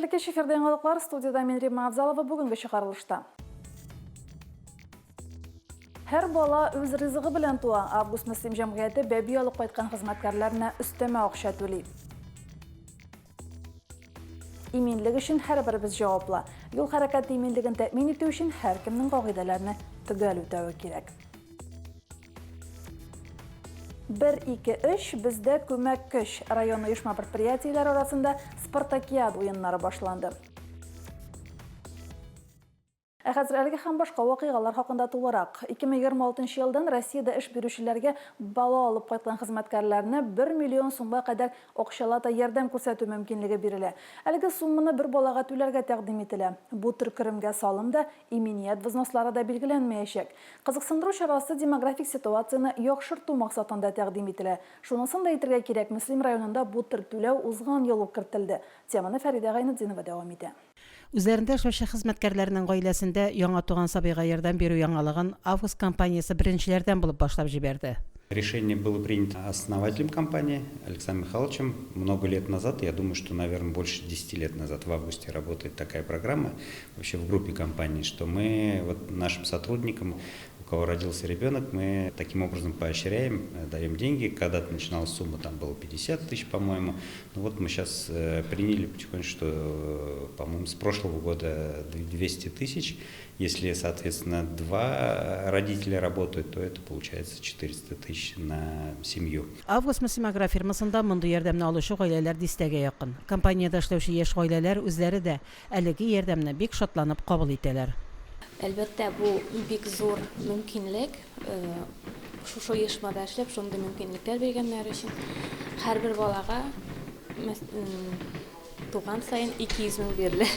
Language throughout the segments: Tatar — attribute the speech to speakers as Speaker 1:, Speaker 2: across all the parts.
Speaker 1: Эфирге шиферден қалықлар, студияда мен Рима Абзалова бүгінгі шығарылышта. Her bala öz rızığı bilen tuğa. Avgust Müslim Cemiyeti bebi alıp qaytqan xizmetkarlarına üsteme oqşa töli. İminlik için her birimiz cevapla. Yol harekatı iminligini təmin etü için her kimnin qağidələrini tügəl ötəvi kerek. 1-2-3 bizde kömək köş rayon uyuşma предприятиелер arasında Spartakiyad oyunları başlandı. Әхәзірлерге һәм башка вакыйгалар хакында тулырак. 2026 елдан Россиядә эш бирүчеләргә бала алып кайткан хезмәткәрләрне 1 миллион сумга кадәр акчалата ярдәм күрсәтү мөмкинлеге бирелә. Әлеге сумманы бер балага түләргә тәкъдим ителә. Бу төр керемгә салымда иминiyet взнослары да билгеләнмәячәк. Кызыксындыру чарасы демографик ситуацияны яхшырту максатында тәкъдим ителә. Шунысын да әйтергә кирәк, Мөслим районында бу төр түләү узган ел ук кертелде. Теманы Фәридә Гайнетдинова дәвам итә.
Speaker 2: Үзләрендә эшләүче хезмәткәрләрнең гаиләсендә яңа туган сабыйга ярдәм бирү яңалыгын Август компаниясе беренчеләрдән булып башлап җибәрде.
Speaker 3: Решение было принято основателем компании Александром Михайловичем много лет назад. Я думаю, что, наверное, больше 10 лет назад в августе работает такая программа вообще в группе компаний, что мы вот нашим сотрудникам, у кого родился ребенок, мы таким образом поощряем, даем деньги. Когда-то начиналась сумма, там было 50 тысяч, по-моему. Ну вот мы сейчас приняли потихоньку, что, по-моему, с прошлого года 200 тысяч. Если, соответственно, 2 родителя работают, то это получается 400 тысяч на семью.
Speaker 2: Август Мөслим агро фирмасында мондый ярдәмне алучы гаиләләр дистәгә якын. Компаниядә эшләүче яшь гаиләләр үзләре дә әлеге ярдәмне бик шатланып кабул итәләр.
Speaker 4: Әлбәттә, бу бик зур мөмкинлек. Шушы оешмада эшләп, шундый мөмкинлекләр биргәннәр өчен һәрбер балага туган сайын 200 мең бирелә.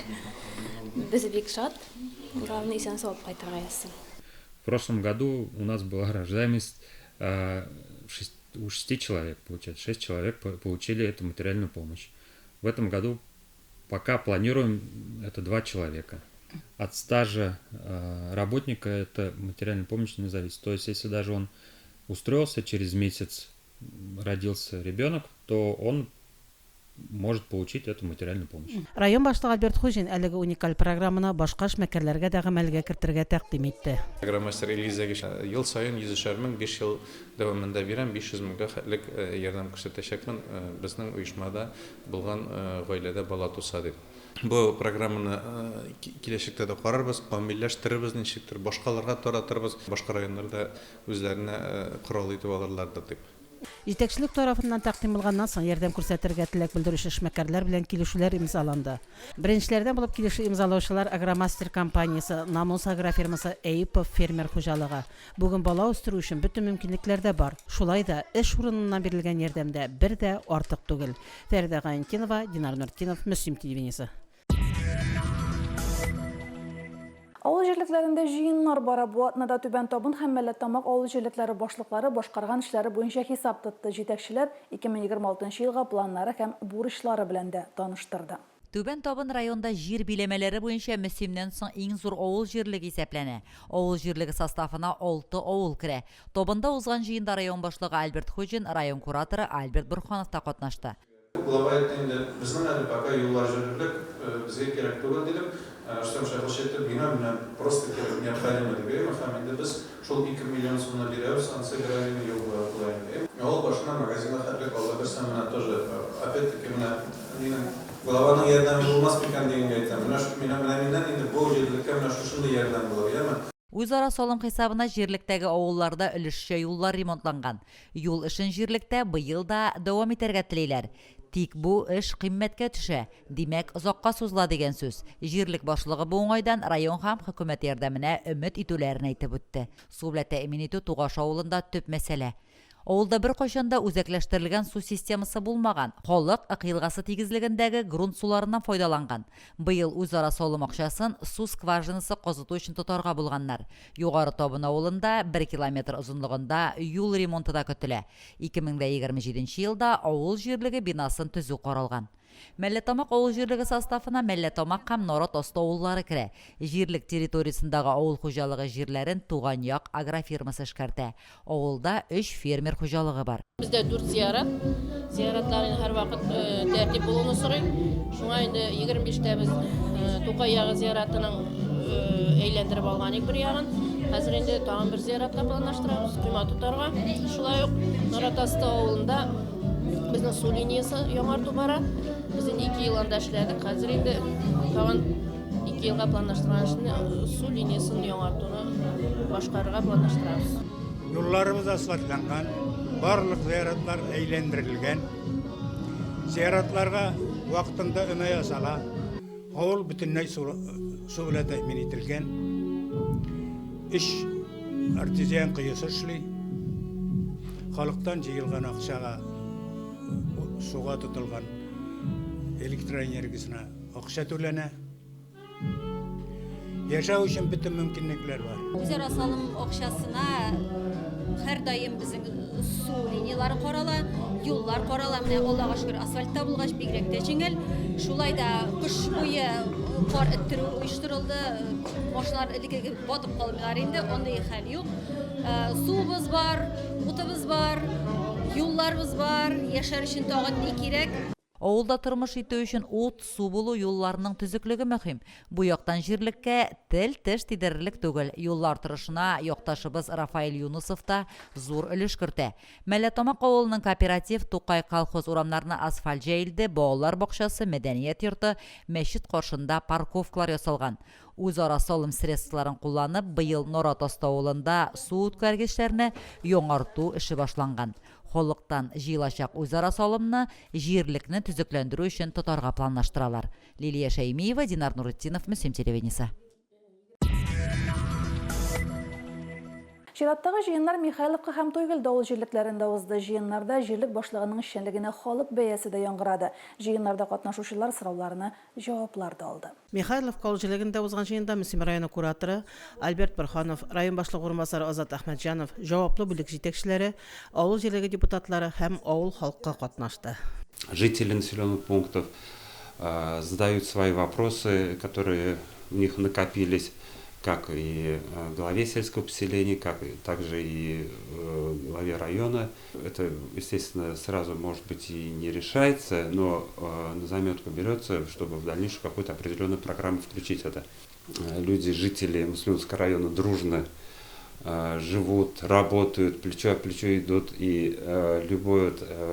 Speaker 4: Без бик шат. Главное, исән сау кайтырга язсын.
Speaker 5: В прошлом году у нас была рождаемость у 6 человек, получается, 6 человек получили эту материальную помощь. В этом году пока планируем это 2 человека. От стажа работника эта материальная помощь не зависит. То есть, если даже он устроился, через месяц родился ребенок, то он может получить эту материальную помощь.
Speaker 2: Район башлыгы Альберт Хужин әлеге уникаль программаны башка эшмәкәрләргә дә гамәлгә кертергә тәкъдим итте.
Speaker 6: Программастер Элизага ел сайын 100 мең 5 ел дәвамында бирәм 500 меңгә хәтлек ярдәм күрсәтәчәкмен безнең оешмада булган гаиләдә бала туса дип. Бу программаны киләчәктә дә карарбыз, камилләштерербез, ничектер башкаларга таратырбыз, башка районнарда үзләренә корал итеп алырлар дип.
Speaker 2: Җитәкчелек тарафыннан тәкъдим булганнан соң ярдәм күрсәтергә теләк белдерүче эшмәкәрләр белән килешүләр имзаланды. Беренчеләрдән булып килешү имзалаучылар Агромастер компаниясе, Намус агро фирмасы, Әйипов фермер хуҗалыгы. Бүген бала үстерү өчен бөтен мөмкинлекләр дә бар. Шулай да эш урыныннан бирелгән ярдәмдә бер дә артык түгел. Фәридә Гайнетдинова, Динар Нуртдинов, Мөслим телевидениесе.
Speaker 1: Авыл җирлекләрендә җыеннар бара. Бу атнада Түбән Табын һәм Мәләттамак авыл җирлекләре башлыклары башкарган эшләре буенча хисап тотты. Җитәкчеләр 2026 елга планнары һәм бурычлары белән дә таныштырды.
Speaker 7: Түбән Табын районда җир биләмәләре буенча Мөслимнән соң иң зур авыл җирлеге исәпләнә. Авыл җирлеге составына 6 авыл керә. Табында узган җыенда район башлыгы Альберт Хужин, район кураторы Альберт Бурханов та катнашты.
Speaker 6: Глава инде безнең әле пока юллар җирлек безгә кирәк түгел дидек. Что шәхсәттә бина белән просто необходимо дип һәм инде без шул 2 миллион сумны бирәбез, аны сыграли юл булайны. Авыл башына магазинга хәтлек алып берсәм менә тоже опять-таки менә главаның ярдәме булмас микән дигәнгә әйтәм. Менә инде бу җирлеккә менә шушындый ярдәм булыр, яме?
Speaker 7: Үзара салым хисабына җирлектәге авылларда өлешчә юллар ремонтланган. Юл эшен җирлектә быел да дәвам итәргә телиләр. Тик бу эш кыйммәткә төшә. Димәк, озакка сузыла дигән сүз. Җирлек башлыгы бу уңайдан район һәм хөкүмәт ярдәменә өмет итүләрен әйтеп үтте. Су белән тәэмин итү Тугаш авылында төп мәсьәлә. Авылда бер кайчанда үзәкләштерелгән су системасы булмаган. Халык кыйлгасы тигезлегендәге грунт суларыннан файдаланган. Быел үзара салым акчасын су скважинасы казыту өчен тотарга булганнар. Югары Табын авылында 1 километр озынлыгында юл ремонты да көтелә. 2027 елда авыл җирлеге бинасын төзү каралган. Мәлләтамак авыл җирлеге составына Мәлләтамак һәм Норат Оста авыллары керә. Җирлек территориясендәге авыл хуҗалыгы җирләрен Туган як агрофирмасы эшкәртә. Авылда 3 фермер хуҗалыгы бар.
Speaker 8: Бездә 4 зиярат. Зияратларын һәр вакыт тәртип булуны сорый. Шуңа инде 25тә без Тукай ягы зияратының әйләндереп алган бер ягын. Хәзер инде тагын бер зияратка планлаштырабыз. Койма тотарга. Шулай ук Норат Оста авылында безнең су линиясы яңарту бара. Без инде 2 ел анда эшләдек. Хәзер инде тагын 2 елга планлаштырган су линиясын яңартуны башкарырга планлаштырабыз.
Speaker 9: Юлларыбыз асфальтланган, барлык зияратлар әйләндерелгән. Зияратларга вакытында өмә ясала. Авыл бөтенләй су белән тәэмин ителгән. Эш артезиан кыйысы эшли. Халыктан җыелган акчага суга тотылган электроэнергиясенә акча түләнә. Яшәү өчен бөтен мөмкинлекләр бар.
Speaker 10: Үзара салым акчасына һәр даим безнең су линиялары карала, юллар карала. Менә Аллага шөкер, асфальтта булгач бигрәк тә җиңел. Шулай да кыш буе кар иттерү оештырылды. Машиналар элекке батып калмыйлар инде, андый хәл юк. Суыбыз бар, утыбыз бар, юлларыбыз бар. Яшәр өчен тагын ни кирәк?
Speaker 7: Авылда тормыш итү өчен ут, су булу, юлларның төзеклеге мөһим. Бу яктан җирлеккә тел-теш тидерерлек түгел. Юллар торышына якташыбыз Рафаэль Юнусов та зур өлеш кертә. Мәлләтамак авылының кооператив Тукай колхоз урамнарына асфальт җәелде, балалар бакчасы, мәдәният йорты, мәчет каршында парковкалар ясалган. Үзара салым средстволарын кулланып, быел Норат Оста авылында су үткәргечләрне яңарту эше башланган. Халыктан җыелачак үзара салымны җирлекне төзекләндерү өчен тотарга планлаштыралар. Лилия Шәймиева, Динар Нуретдинов, Мөслим телевидениесе.
Speaker 1: Чираттагы җыеннар Михайловка һәм Туйгылда авыл җирлекләрендә узды. Җыеннарда җирлек башлыгының эшчәнлегенә халык бәясе дә яңгырады. Җыеннарда катнашучылар сорауларына җаваплар да алды.
Speaker 2: Михайловка авыл җирлегендә узган җыенда Мөслим районы кураторы Альберт Борханов, район башлыгы урынбасары Азат Әхмәтҗанов, җаваплы бүлек җитәкчеләре, авыл җирлеге депутатлары һәм авыл халкы катнашты.
Speaker 3: Жители населенных пунктов задают свои вопросы, которые у них накопились, как и главе сельского поселения, также и главе района. Это, естественно, сразу, может быть, и не решается, но на заметку берется, чтобы в дальнейшем какую-то определенную программу включить это. Люди, жители Муслимского района дружно живут, работают, плечо о плечо идут, и любое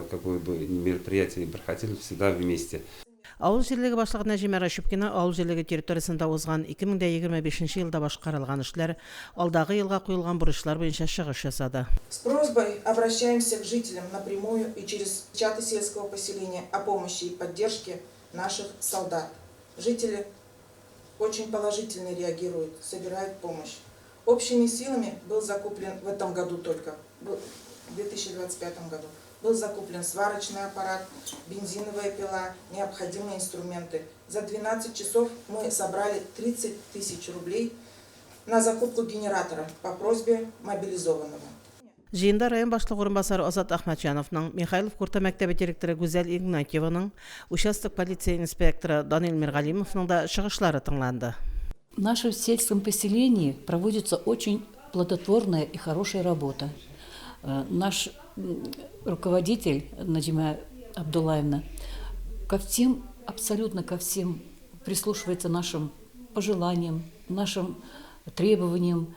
Speaker 3: какое бы мероприятие ни проходило, всегда вместе.
Speaker 2: Авыл җирлеге башлыгы Нәҗимә Рашипкина авыл җирлеге территориясендә узган 2025 елда башкарылган эшләр, алдагы елга куелган бурычлар буенча чыгыш ясады.
Speaker 11: С просьбой обращаемся к жителям напрямую и через чаты сельского поселения о помощи и поддержке наших солдат. Жители очень положительно реагируют, собирают помощь. Общими силами был закуплен в этом году только, в 2025 году, был закуплен сварочный аппарат, бензиновая пила, необходимые инструменты. За 12 часов мы собрали 30 тысяч рублей на закупку генератора по просьбе мобилизованного.
Speaker 2: Җыенда район башлыгы урынбасары Азат Әхмәтҗановның, Михайлов Курта мәктәбе директоры Гүзәл Игнатьеваның, участок полиция инспекторы Данил Миргалимовның да чыгышлары тыңланды.
Speaker 12: В нашем сельском поселении проводится очень плодотворная и хорошая работа. Наш руководитель Наджима Абдуллаевна абсолютно ко всем прислушивается нашим пожеланиям, нашим требованиям,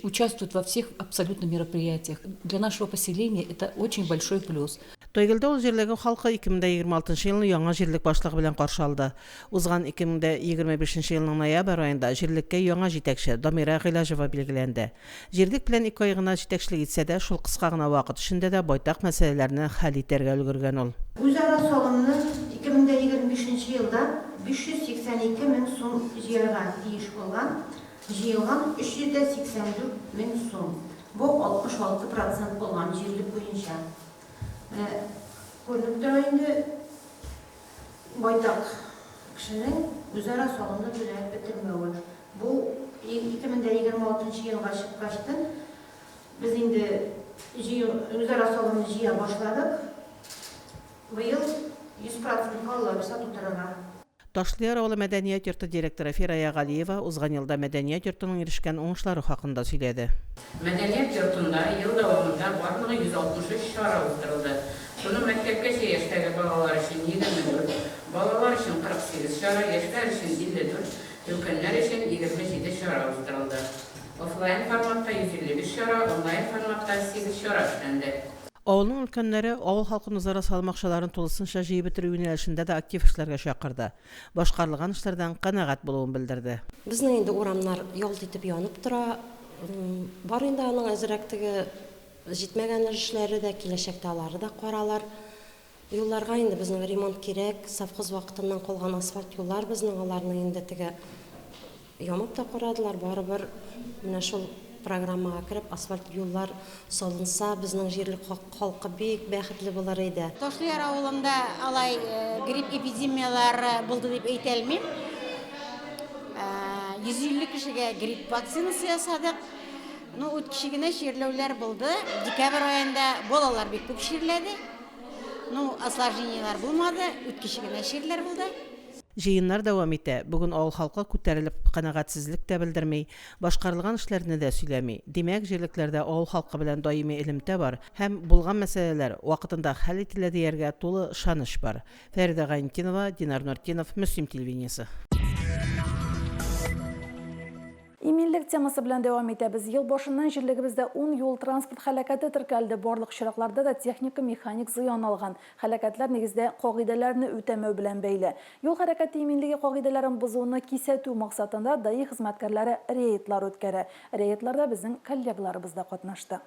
Speaker 12: участвует во всех абсолютно мероприятиях. Для нашего поселения это очень большой плюс.
Speaker 2: Туйгылда ул җирлеге халкы 2026 елны яңа җирлек башлыгы белән каршы алды. Узган 2025 елның ноябрь аенда җирлеккә яңа җитәкче Дамира Гыйлаҗева билгеләнде. Җирлек белән 2 ай гына җитәкчелек итсә дә, шул кыска гына вакыт эчендә дә байтак мәсьәләләрне хәл итәргә өлгергән ул.
Speaker 13: Үзара салымны 2025 елда 582 мең сум җыярга тиеш булган. Җыелган 384 мең сум. Бу 66% булган җирлек буенча. Күренеп тора инде байтак кешенең үзара салымны белән бетермәве. Бу 2026 елга чыккачтан без инде үзара салымны җыя башладык. Быел 100% балалар сату торыга.
Speaker 2: Ташлыяр авылы мәдәният йорты директоры Фирая Галиева узган елда мәдәният йортының ирешкән уңышлары хакында сөйләде.
Speaker 14: Мәдәният йортында ел дәвамында барлыгы 163 чара уздырылды. Шуның мәктәпкәчә яшьтәге балалар өчен 24, балалар өчен 48 чара, яшьләр өчен 54, өлкәннәр өчен 27 чара уздырылды. Офлайн форматта 155 чара, онлайн форматта 8 чара эшләнде.
Speaker 2: Авылның өлкәннәре авыл халкын үзара салмакчыларын тулысынча җыеп бетерү юнәлешендә дә актив эшләргә чакырды. Башкарылган эшләрдән канәгать булуын белдерде.
Speaker 15: Безнең инде урамнар ялт итеп янып тора. Бар инде аның әзрәктеге җитмәгән эшләре дә киләчәктә алары да каралар. Юлларга инде безнең ремонт кирәк. Совхоз вакытыннан калган асфальт юллар безнең аларны инде теге ямып та карадылар. Барыбер менә шул программага кирип асфальт юллар салынса, безнең җирлек халкы бик бәхетле булыр иде.
Speaker 10: Ташлыяр авылында алай грипп эпидемиялары булды дип әйтә алмыйм. 150 кешегә грипп вакцинасы ясадык. Үт кешегенә ширләүләр булды. Декабрь аенда балалар бик күп ширләде. Осложнениялар булмады. Үт кешегенә ширләр булды.
Speaker 2: Җыеннар дәвам итә. Бүген авыл халкы күтәрелеп канәгатьсезлек тә белдерми, башкарылган эшләрне дә сөйләми. Димәк, җирлекләрдә авыл халкы белән даими элемтә бар һәм булган мәсьәләләр вакытында хәл ителә дияргә тулы ышаныч бар. Фәридә Гаинтинова, Динар Нуртдинов, Мөслим телевидениесе.
Speaker 1: Иминлек темасы белән дәвам итәбез. Ел башыннан җирлегебездә 10 юл транспорт һәлакәте теркәлде. Барлык чиракларда да техника, механик зыян алган. Һәлакәтләр нигездә кагыйдәләрне үтәмәү белән бәйле. Юл хәрәкәте иминлеге кагыйдәләрен бозуны кисәтү максатында даи хезмәткәрләре рейдлар үткәрә. Рейдларда безнең коллегаларыбыз да катнашты.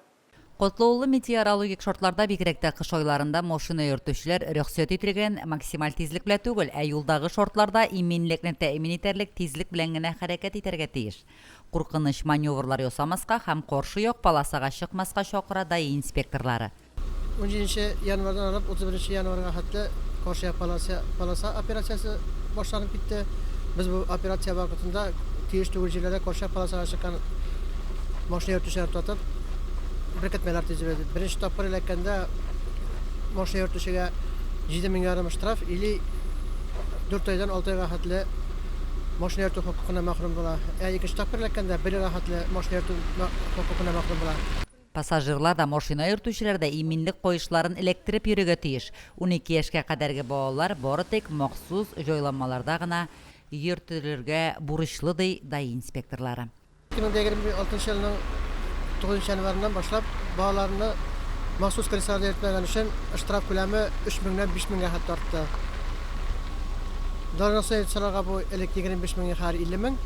Speaker 7: Котлаулы метеорологик шартларда бигрәк тә кыш айларында машина йөртүчеләр рөхсәт ителгән максималь тизлек белән түгел, ә юлдагы шартларда иминлекне тәэмин итәрлек тизлек белән генә хәрәкәт итәргә тиеш. Куркыныч маневрлар ясамаска һәм каршы як полосага чыкмаска чакыра даи инспекторлары.
Speaker 16: 17 январдан алып 31 январга хәтле каршы як полоса операциясы башланып китте. Без бу операция вакытында тиеш түгел җирләрдә каршы як полосага чыккан машина йөртүчеләр тотып беркетмәләр тизләде. Беренче тапкыр эләккәндә машина йөртүчегә 7000 ярым штраф или 4 айдан 6 айга хәтле машина йөртү хокукына мәхрүм була. Икенче тапкыр эләккәндә 1 айга хәтле машина йөртү хокукына мәхрүм була.
Speaker 7: Пассажирлар да машина йөртүчеләр дә иминлек куешларын эләктереп йөрергә тиеш. 12 яшькә кадәрге балалар бары тик махсус җайланмаларда гына йөртелергә бурычлы даи инспекторлары.
Speaker 16: 2026 елның 9 январыннан башлап балаларны махсус комиссарда йөртмәгән өчен штраф күләме 3000-дән 5000-гә хәтта артты. Дарнасы лицаларга бу элек 25000 һәр 50000,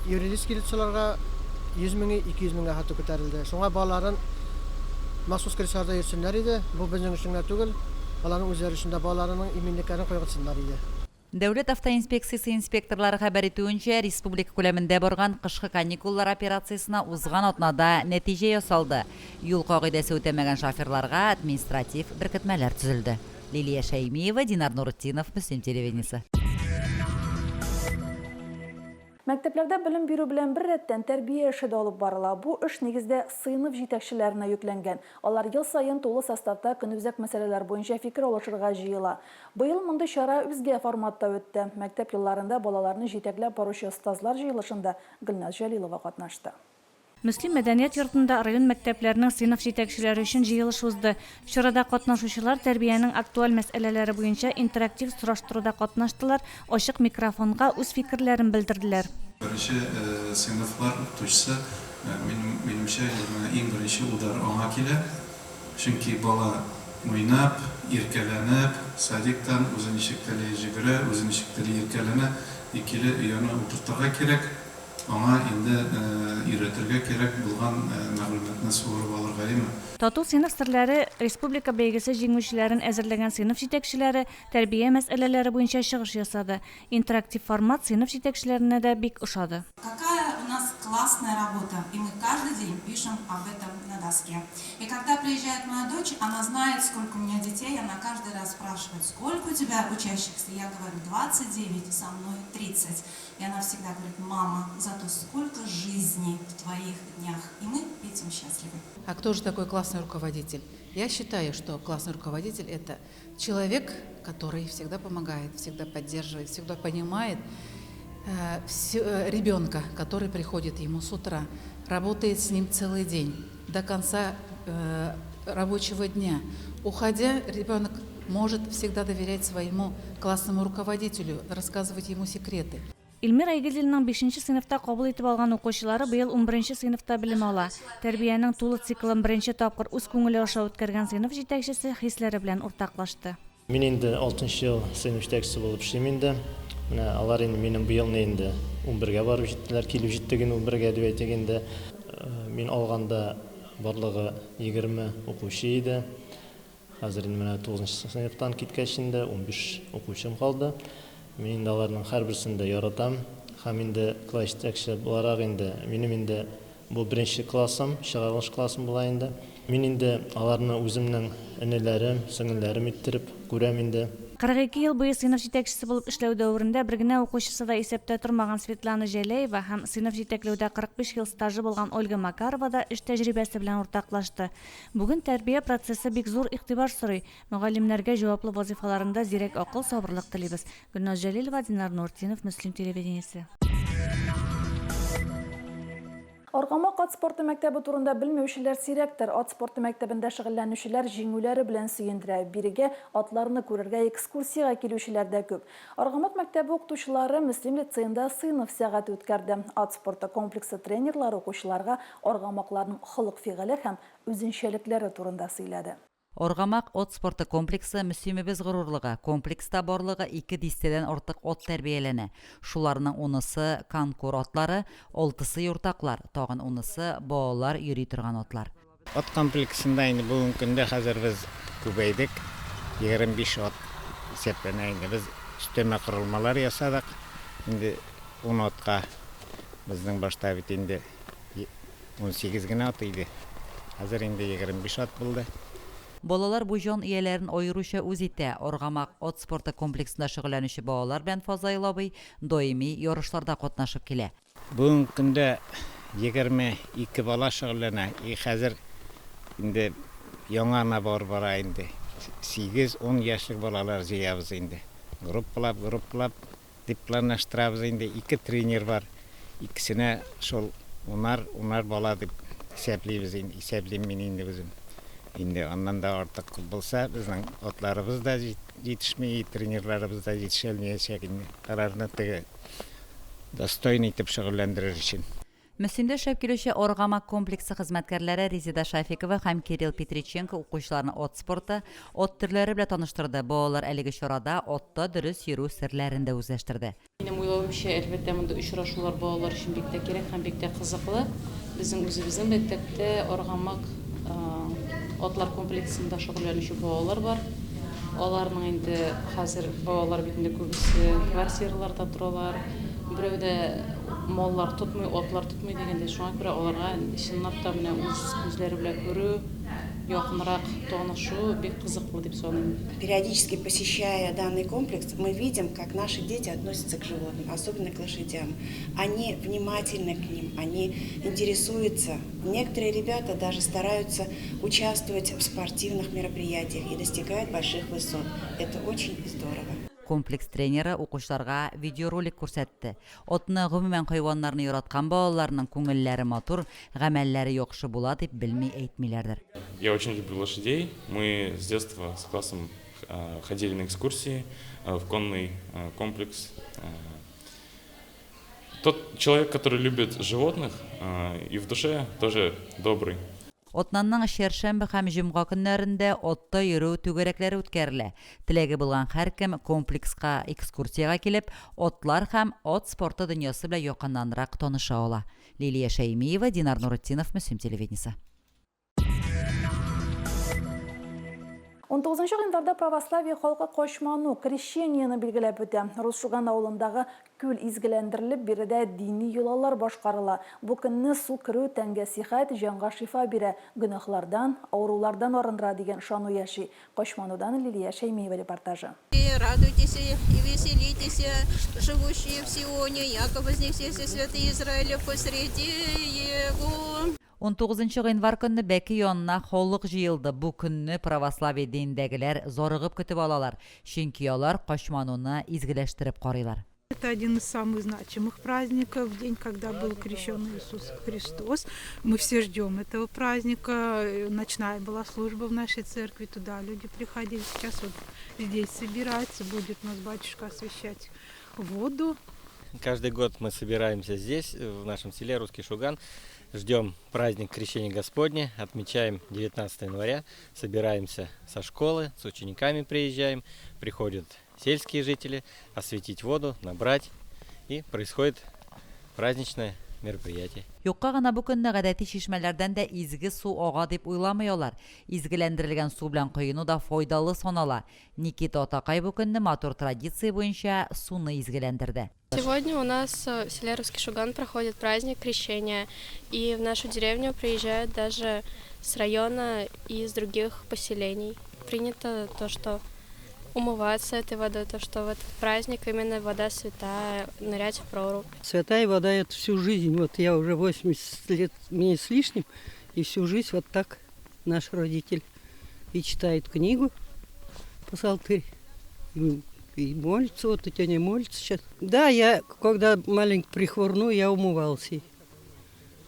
Speaker 16: юридик лицаларга 100,000, 200,000-гә хәтта күтәрелде. Шуңа балаларын махсус комиссарда йөртсеннәр иде. Бу безнең өчен түгел, балаларның үзләре өчен дә балаларның иминлекләрен куйгансыннар иде.
Speaker 7: Дәүләт автоинспекциясе инспекторлары хәбәр итүенчә, республика күләмендә барган кышкы каникуллар операциясына узган атнада нәтиҗә ясалды. Юл кагыйдәсе үтәмәгән шоферларга административ беркетмәләр төзелде. Лилия Шаймиева, Динар Нуртдинов, Мөслим телевидениесе.
Speaker 1: Мәктәпләрдә белем бирү белән бер рәттән тәрбия эше дә алып барыла. Бу эш нигездә сыйныф җитәкчеләренә йөкләнгән. Алар ел саен тулы составта көнүзәк мәсьәләләр буенча фикер алышырга җыела. Быел мондый чара үзгә форматта үтте. Мәктәп елларында балаларны җитәкләп баручы остазлар җыелышында Гөлназ Җәлилова катнашты.
Speaker 17: Мөслим мәдәният йортында район мәктәпләренең сыйныф җитәкчеләре өчен җыелыш узды. Чарада катнашучылар тәрбиянең актуаль мәсьәләләре буенча интерактив сораштыруда катнаштылар, ачык микрофонга үз фикерләрен белдерделәр.
Speaker 6: Беренче сыйныфлар укытучысы минемчә иң беренче удар аңа килә. Чөнки бала уйнап, иркәләнеп, садиктан үзен ничек теле җигерә, үзен ничек теле иркәләнә, икеле өйне утыртырга кирәк. Аңа инде өйрәтергә кирәк булган мәгълүматны суырып алырга име.
Speaker 17: Тату сыйныф серләре республика бәйгесе җиңүчеләрен әзерләгән сыйныф җитәкчеләре тәрбия мәсьәләләре буенча чыгыш ясады. Интерактив формат сыйныф җитәкчеләренә дә бик ошады.
Speaker 18: Какая у нас классная работа, и мы каждый день пишем об этом на доске. И когда приезжает моя дочь, она знает, сколько у меня детей, она каждый раз спрашивает, сколько у тебя учащихся. Я говорю, 29, со мной 30. И она всегда говорит, мама, зато сколько жизней в твоих днях. И мы этим счастливы.
Speaker 16: А кто
Speaker 19: что же такое классный руководитель? Я считаю, что классный руководитель – это человек, который всегда помогает, всегда поддерживает, всегда понимает ребенка, который приходит ему с утра, работает с ним целый день, до конца рабочего дня. Уходя, ребенок может всегда доверять своему классному руководителю, рассказывать ему секреты.
Speaker 17: Илмир Айгелдиннең 5-нче сыйныфта кабул итеп алган укучылары быел 11-нче сыйныфта белем ала. Тәрбиянең тулы циклын беренче тапкыр үз күңеле аша үткәргән сыйныф җитәкчесе хисләре белән уртаклашты.
Speaker 20: Мин инде 6-нчы ел сыйныф җитәкчесе булып эшлим инде. Менә алар инде минем быел инде 11-гә барып җиттеләр, килеп җиттеген 11-гә дип әйтгәндә, мин алганда барлыгы 20 укучы иде. Хәзер инде менә 9-нчы сыйныфтан киткәч инде 15 укучым калды. Мин инде аларның һәрберсен дә яратам. Һәм инде класс җитәкчесе буларак инде минем инде бу беренче классым, чыгарылыш классым була инде. Мин инде аларны үземнең энеләрем, сеңелләрем иттереп күрәм инде.
Speaker 17: 42 ел буе сыйныф җитәкчесе булып эшләү дәверендә бер генә укучысы да исәптә тормаган Светлана Җәләева һәм сыйныф җитәкләүдә 45 ел стажы булган Ольга Макарова да эш тәҗрибәсе белән уртаклашты. Бүген тәрбия процессы бик зур игътибар сорый. Мөгаллимнәргә җаваплы вазифаларында зирәк акыл, сабырлык телибез. Гөлназ Җәлилова, Динар Нуртдинов, Мөслим телевидениесе.
Speaker 1: Аргамак ат спорты мәктәбе турында белмәүчеләр сирәктер. Ат спорты мәктәбендә шөгыльләнүчеләр җиңүләре белән сөендерә. Бирегә атларны күрергә экскурсиягә килүчеләр дә күп. Аргамак мәктәбе укытучылары Мөслим лицейында сыйныф сәгате үткәрде. Ат спорты комплексы тренерлары укучыларга аргамакларның холык-фигыле һәм үзенчәлекләре турында сөйләде.
Speaker 7: Аргамак от спорты комплексы Мөслимебез горурлыгы. Комплекста барлыгы 2 дистәдән артык от тәрбияләнә. Шуларның 10-сы конкур атлары, 6-сы юртаклар, тагын 10-сы балалар йөри торган атлар.
Speaker 21: От комплексында инде бүгенге көндә хәзер без күбәйдек. 25 от исәпләнә инде. Без өстәмә корылмалар ясадык. Инде 10 отка безнең башта бит инде 18 генә от иде. Хәзер инде 25 от булды.
Speaker 7: Балалар бу җан ияләрен аеруча үз итә. Аргамак от спорты комплексында шөгыльләнүче балалар белән Фазаил абый даими ярышларда катнашып килә.
Speaker 21: Бүгенге көндә 22 бала шөгыльләнә. Хәзер инде яңана бара инде. 8-10 яшьлек балалар җыябыз инде. Группалап дипломлаштырабыз инде. 2 тренер бар. Икесенә шул унар бала дип исәплим мин инде үзем. Инде аннан да артык булса, безнең атларыбыз да җитешми, тренерларыбыз да җитешәлмәячәк инде. Карарны теге достойный итеп шөгыльләндерер өчен.
Speaker 7: Мөслимдә эшләп килүче Аргамак комплексы хезмәткәрләре Резида Шафикова һәм Кирилл Петриченко укучыларны от спорты, от төрләре белән таныштырды. Балалар әлеге чарада отта дөрес йөрү серләрен дә үзләштерде.
Speaker 22: Минем уйлавымча, әлбәттә, монда очрашулар балалар өчен бик тә кирәк һәм бик тә кызыклы. Безнең үзебезнең мәктәптә Аргамак атлар комплексында шөгыльләнүче балалар бар. Аларның инде хәзер балалар бит инде күбесе квартираларда торалар. Берәүдә маллар тотмый, атлар тотмый дигәндә, шуңа күрә аларга чынлап та менә үз күзләре белән күрү, якынрак танышу бик кызыклы дип саныйм.
Speaker 23: Периодически посещая данный комплекс, мы видим, как наши дети относятся к животным, особенно к лошадям. Они внимательны к ним, они интересуются. Некоторые ребята даже стараются участвовать в спортивных мероприятиях и достигают больших высот. Это очень здорово.
Speaker 7: Комплекс тренеры укучыларга видеоролик күрсәтте. Отны гомумән хайваннарны яраткан балаларның күңелләре матур, гамәлләре яхшы була дип белми әйтмиләрдер.
Speaker 24: Я очень люблю лошадей. Мы с детства с классом ходили на экскурсии в конный комплекс. Тот человек, который любит животных и в душе тоже добрый.
Speaker 7: Отнанның шәршәмбе һәм җомга көннәрендә отта йөрү түгәрәкләре үткәрелә. Теләге булган һәркем комплекска экскурсиягә килеп, отлар һәм от спорты дөньясы белән якыннанрак таныша ала. Лилия Шәймиева, Динар Нуртдинов, Мөслим телевидениесе.
Speaker 1: 19 гыйнварда православие халкы кошману крещениены билгеләп үтә. Русшуган авылындагы күл изгеләндерелеп, биредә дини юллар башкарыла. Бу көнне су керү тәнгә сихәт, җанга шифа бирә, гөнаһлардан, авырулардан арындыра дигән шану яши. Кошманудан Лилия Шәймиева репортажы.
Speaker 25: Радуйтесь и веселитесь, живущие в Сионе, яко вознесется святый Израиль посреди его.
Speaker 7: 19 гыйнвар көнне Бәки янына холлык җыелды. Бу көнне православие диндәгеләр зорыгып көтеп алалар, чөнки алар Качмануны изгеләштереп карыйлар.
Speaker 3: Это один из самых значимых праздников, день, когда был крещен Иисус Христос. Мы все ждем этого праздника. Ночная была служба в нашей церкви, туда люди приходили. Сейчас вот здесь собирается, будет нас батюшка освящать воду.
Speaker 4: Каждый год мы собираемся здесь, в нашем селе Русский Шуган. Ждем праздник Крещения Господня, отмечаем 19 января, собираемся со школы, с учениками приезжаем, приходят сельские жители, осветить воду, набрать, и происходит праздничное мероприятие.
Speaker 7: Юкка гына бу көнне гадәти чишмәләрдән дә изге су ага дип уйламыйлар. Изгеләндерелгән су белән коену да файдалы санала. Никита Атакай бу көнне матур традиция буенча суны изгеләндерде.
Speaker 5: Сегодня у нас в селе Русский Шуган проходит праздник Крещения, и в нашу деревню приезжают даже с района и из других поселений. Принято то, что умываться этой водой, то, что в этот праздник именно вода святая, нырять в прорубь.
Speaker 8: Святая вода — это всю жизнь. Вот я уже 80 лет, мне с лишним, и всю жизнь вот так наш родитель и читает книгу псалтырь, и молится, вот эти не молятся сейчас. Да, я, когда маленький прихворну, я умывался.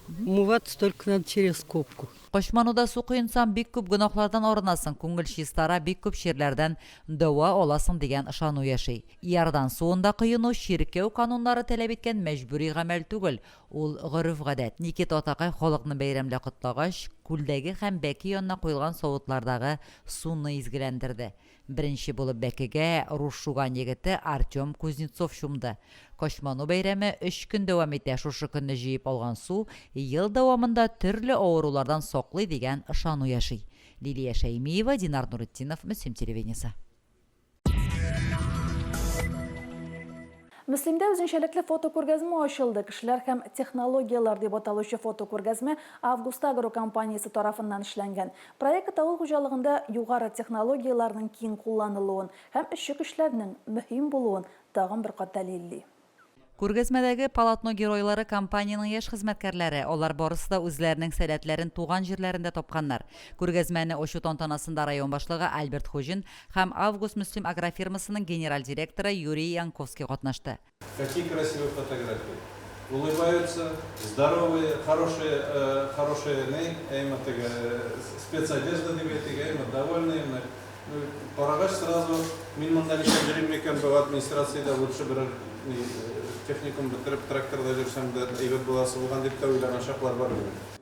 Speaker 8: Умываться только надо через скобку.
Speaker 7: Качмануда су куйынсам бик күп гынахлардан арынасың, күңел чистара бик күп ширләрдән дәва аласың дигән ышану яши. Иярдан суында куйыну ширкәү кануннары таләп иткән мәҗбүри гамәл түгел, ул гореф-гадәт. Никита Атакай халыкны бәйрәмлә котлагач, күлдәге һәм Бәки янына куелган савытлардагы суны изгеләндерде. Беренче булып Бәкегә Руш-Шуган егете Артем Кузнецов чумды. Качману бәйрәме 3 көн дәвам итә. Шушы көнне җыеп алган су ел дәвамында төрле авырулардан саклый дигән ышану яши. Лилия Шәймиева, Динар Нуретдинов, Мөслим телевидениесе.
Speaker 1: Мөслимдә үзенчәлекле фотокүргәзмә ачылды. Кешеләр һәм технологиялар дип аталучы фотокүргәзмә Август Агро компаниясе тарафыннан эшләнгән. Проект авыл хуҗалыгында югары технологияларның киң кулланылуын һәм эшче көчләрнең мөһим булуын тагын бер кат дәлилли.
Speaker 7: Күргәзмәдәге полотно геройлары компанияның яшь хезмәткәрләре, алар барысы да үзләренең сәләтләрен туган җирләрендә тапканнар. Күргәзмәне ачу тантанасында район башлыгы Альберт Хуҗин һәм Август Мөслим агрофирмасының генераль директоры Юрий Янковский катнашты.
Speaker 6: Какие красивые фотографии. Улыбаются, здоровые, хорошие спецодежда, довольные. Парагаш сразу минималистичен жирмекен в администрации да лучше бы техникум бетереп тракторда жүрсәм дә әйбәт буласы булган дип тә уйланган чаклар бар.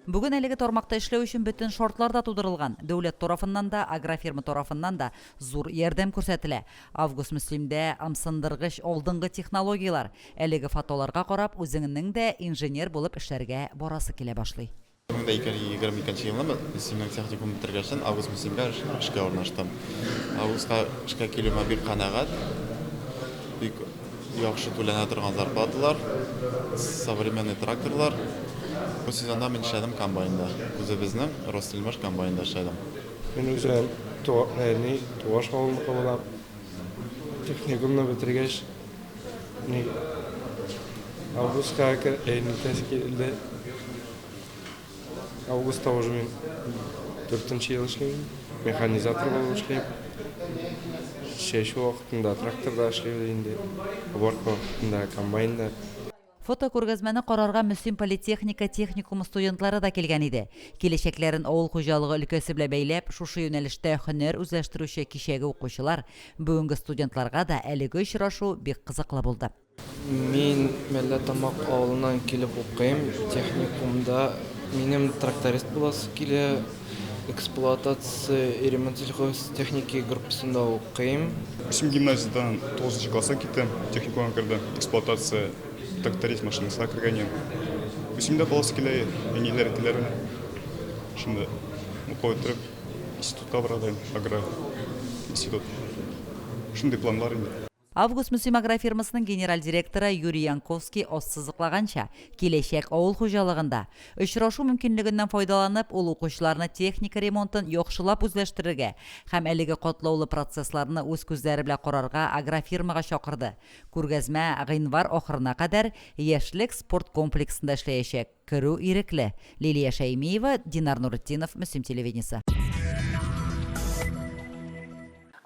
Speaker 7: Бүген әлеге тармакта эшләү өчен бөтен шартлар да тудырылган. Дәүләт тарафыннан да, агрофирма тарафыннан да зур ярдәм күрсәтелә. Август Мөслимдә амсындыргыч алдынгы технологиялар. Әлеге фотоларга карап, үзеңнең дә инженер булып эшләргә барасы килә башлый.
Speaker 9: 2022 елда Мөслимнең техникум бетергәчтән Август Мөслимгә эшкә урнаштым. Августка эшкә килүемә бик канәгать. Бик яхшы түләнә торган зарплаталар, современный тракторлар. Бу сезонда мин эшләдем комбайнда. Үзебезнең Ростельмаш комбайнда эшләдем.
Speaker 26: Мин үзем тугаш авыллыгы булам. Техникумны бетергәч, августка килде. Августта уже мин 4-нче ел эшлим. Механизатор булып эшлим. Шешу вакытында тракторда эшлим инде. Уборка вакытында комбайнда.
Speaker 7: Фотокүргәзмәне карарга Мөслим политехника техникум студентлары да килгән иде. Киләчәкләрен авыл хуҗалыгы өлкәсе белән бәйләп, шушы юнәлештә һөнәр үзләштерүче кичәге укучылар, бүгенге студентларга да әлеге очрашу бик кызыклы булды.
Speaker 27: Мин Мәлләтамак авылыннан килеп укыйм. Техникумда минем тракторист буласы килә. Эксплуатация и ремонт сельхозтехники группасында укыйм.
Speaker 28: Мөслим гимназиядан 9 класска киттем. Техникумга кирдем. Эксплуатация тракторист машинасына кергән. Мөслимдә баласы килә, әниләре теләре. Шунда укый торып институтка бардым, агро институт. Шундый планнар инде.
Speaker 7: Август Мөсим агрофирмасының генераль директоры Юрий Янковский оссызықлағанша, келешек ауыл хужалығында очрашу мөмкинлегеннән файдаланып, ул укучыларны техника ремонтын яхшылап үзләштерергә һәм әлеге катлаулы процессларны үз күзләре белән карарга агрофирмага чакырды. Күргәзмә гыйнвар ахырына кадәр яшьлек спорт комплексында эшләячәк. Керү ирекле. Лилия Шаймиева, Динар Нуртдинов, Мөсим телевидениесе.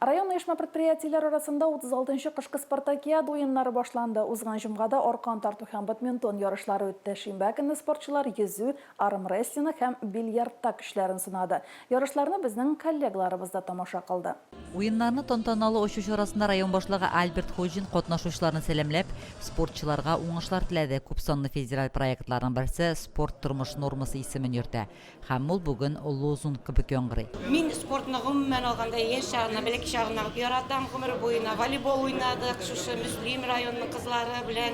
Speaker 1: Район оешма предприятиеләр арасында 36-нчы кышкы спартакиада уеннары башланды. Узган җомгада аркан тарту һәм бадминтон ярышлары үтте. Шимбә көнне спортчылар йөзү, армрестлинг һәм бильярдта көчләрен сынады. Ярышларны безнең коллегаларыбыз да тамаша кылды.
Speaker 7: Уеннарны тантаналы ачыш арасында район башлыгы Альберт Ходжин катнашучыларны сәламләп, спортчыларга уңышлар теләде. Күпсанлы федераль проектларның берсе спорт тормыш нормасы исемен йөртә. Һәм ул бүген лозунг кебек яңгырый.
Speaker 2: Мин спортны гомумән алганда яшь чагына, бәлки чагына яратам, гомер буена волейбол уйнадык, шушы Мөслим районының кызлары белән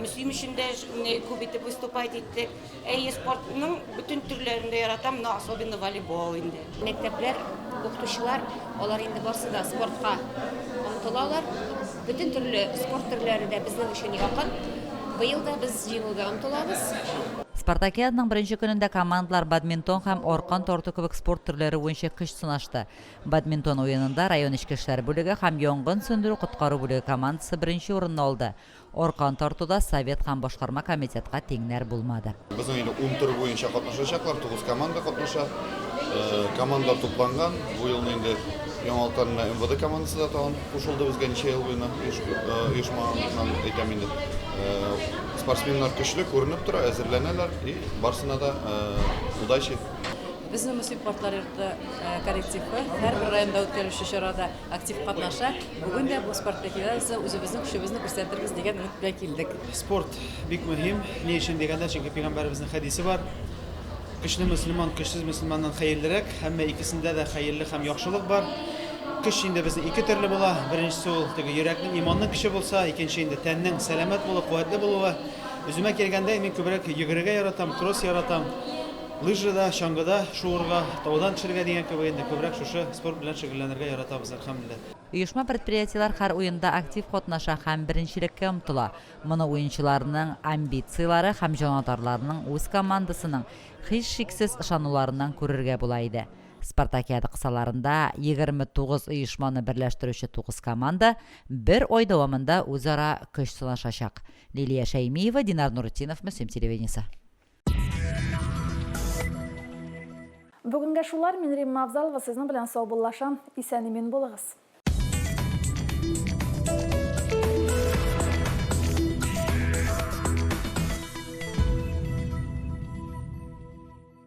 Speaker 2: Мөслим өчендә күп итеп выступать иттек. Спортның бүтән төрләрендә яратам, но особенно волейбол инде.
Speaker 10: Мәктәпләр, укытучылар, алар инде барсы да спортка омтылалар. Бүтән төрле спорт төрләре дә безнең өчен якын. Быел да без җиңүгә омтылабыз.
Speaker 7: Спартакиаданың беренче көнендә командалар бадминтон һәм аркан тарту кебек спорт төрләре буенча көч сынашты. Бадминтон уенында район эчке эшләр бүлеге һәм янгын сөндерү коткару бүлеге командасы беренче урынны алды. Аркан тартуда совет һәм башкарма комитетка тиңнәр булмады.
Speaker 9: Безнең инде 10 тур буенча катнашачаклар, 9 команда катнаша. Командалар тупланган. Бу елны инде яңалыктан МВД командасы да тагын кушылды безгә ничә ел буена оешмадан әйтәм инде. Спортсменнар көчле күренеп тора, әзерләнәләр и барсына да удачи.
Speaker 22: Безнең Мөслим спортлар йорты коллективы һәрбер районда үткәрелүче чарада актив катнаша. Бүген дә бу спартакиадада үзебезнең көчебезне күрсәтербез дигән өмет белән килдек.
Speaker 11: Спорт бик мөһим. Ни өчен дигәндә, чөнки пәйгамбәребезнең хәдисе бар. Көчле мөселман көчсез мөселманнан хәерлерәк, һәм икесендә дә хәерле һәм яхшылык бар. Көч инде безнең ике төрле була. Беренчесе ул йөрәкнең, иманның көче булса, икенче инде тәннең сәламәт булып, куәтле булуы. Үземә килгәндә мин күбрәк йөгерергә яратам, кросс яратам. Лыжада, чаңгыда, шуырга, таудан төшәргә дигән кебек инде күбрәк шушы спорт белән шөгыльләнергә яратабыз, әлхәмдүлилләh.
Speaker 7: Оешма предприятиеләр һәр уенда актив катнаша һәм беренчелеккә омтыла. Моны уенчыларның амбицияләре һәм җанатарларның үз командасының һичшиксез ышануларыннан күрергә була иде. Спартакиада кысаларында 29 оешманы берләштерүче 9 команда бер ай дәвамында үзара көч сынашачак. Лилия Шаймиева, Динар Нуртдинов, Мөсим телевидениесе.
Speaker 1: Бүгенге шулар, мин Римма Абзалова сезнең белән саубуллашам. Исән-имин булыгыз.